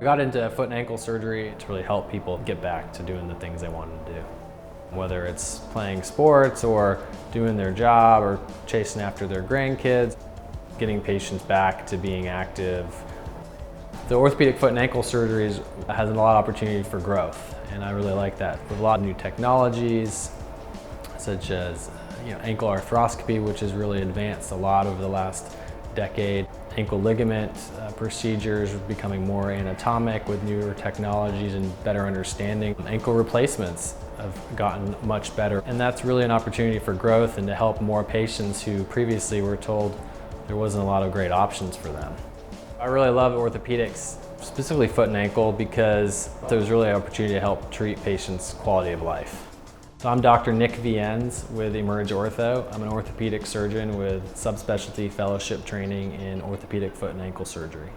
I got into foot and ankle surgery to really help people get back to doing the things they wanted to do. Whether it's playing sports or doing their job or chasing after their grandkids, getting patients back to being active. The orthopedic foot and ankle surgeries has a lot of opportunity for growth, and I really like that. With a lot of new technologies, such as ankle arthroscopy, which has really advanced a lot over the last decade. Ankle ligament procedures are becoming more anatomic with newer technologies and better understanding. Ankle replacements have gotten much better, and that's really an opportunity for growth and to help more patients who previously were told there wasn't a lot of great options for them. I really love orthopedics, specifically foot and ankle, because there's really an opportunity to help treat patients' quality of life. So I'm Dr. Nick Viens with EmergeOrtho. I'm an orthopedic surgeon with subspecialty fellowship training in orthopedic foot and ankle surgery.